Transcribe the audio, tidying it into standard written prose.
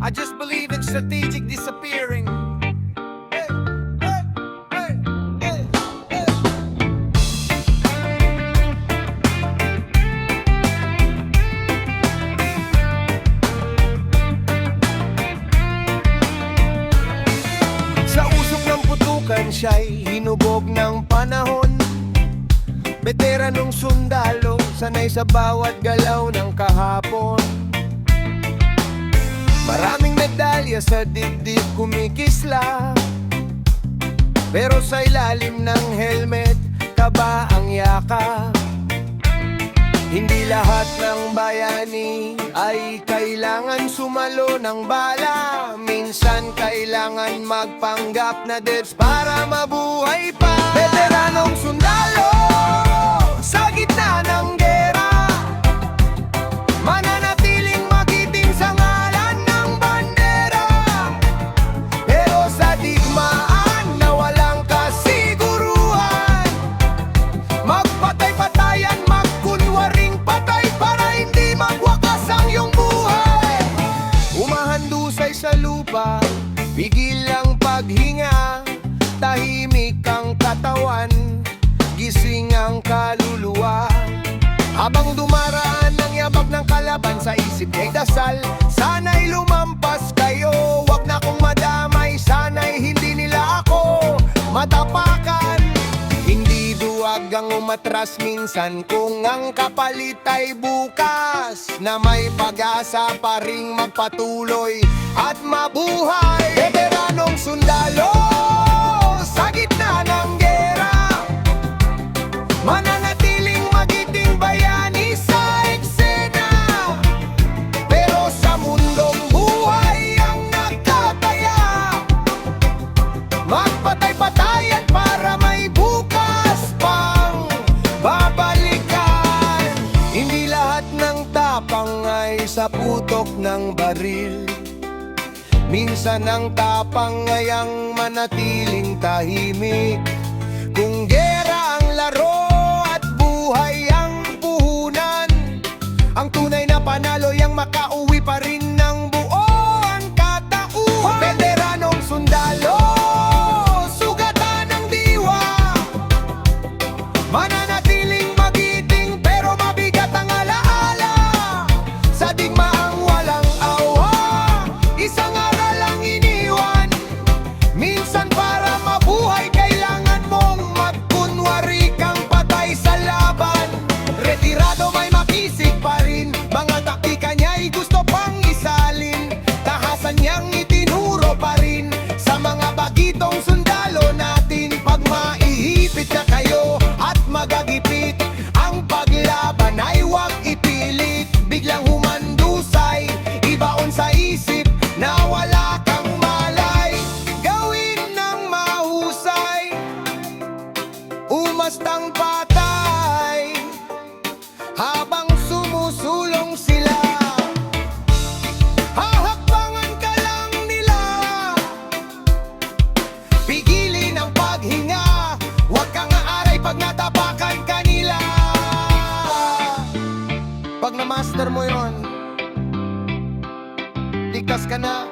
I just believe in strategic disappearing. Hey, hey, hey, hey, hey. Sa usok ng putukan siya'y hinubog ng panahon. Veteranong sundalo, sanay sa bawat galaw ng kahapon. Maraming medalya sa dibdib kumikisla, pero sa ilalim ng helmet, kaba ang yaka. Hindi lahat ng bayani ay kailangan sumalo ng bala. Minsan kailangan magpanggap na debs para mabuhay pa. Veteranong sundalo sa gitna ng gera, mananatiling magiting sa ngalan ng bandera. Pero sa digmaan na walang kasiguruhan, magpatay-patayan, magkunwaring patay para hindi magwakas ang iyong buhay. Umahandusay sa lupa, pigil ang paghinga, tahimik ang katawan, gising ang kaluluwa. Habang dumaraan ang yabag ng kalaban, sa isip niya'y dasal, sana'y lumampas kayo, wag na kong madamay, sana'y hindi nila ako matapakan. Hindi duwag ang umatras minsan, kung ang kapalit ay bukas, na may pag-asa pa ring magpatuloy at mabuhay. Veteranong sundalo sa gitna ng gera, mananatiling magiting bayani sa eksena. Pero sa mundong buhay ang nagtataya, magpatay-patayan para may bukas pang babalikan. Hindi lahat ng tapang ay sa putok ng baril. Minsan ang tapang ay ang manatiling tahimik. Kung gera ang laro at buhay ang puhunan, ang tunay na panalo yang makauwi pa rin ng buo ang katauhan. Veteranong sundalo, sugatan ng diwa, mananatiling magiting pero mabigat ang alaala. Sa digmaang walang awa, isang aral ang iniwan. Minsan para mabuhay kailangan mong magkunwari kang patay sa laban. Retirado may makisig pa rin, mga taktika niya'y gusto pang isalin. Tahasan niyang itinuro pa rin sa mga bagitong sundalo natin. Pag maihipit na kayo at magagipit, ang paglaban ay huwag ipilit. Biglang humandusay, ibaon sa isip na wala kang malay. Gawin ng mahusay, umastang patay, habang sumusulong sila. Hahakbangan ka lang nila, pigilin ang paghinga, huwag kang aaray pag natapakan kanila. Pag na-master mo yon, ligtas ka na.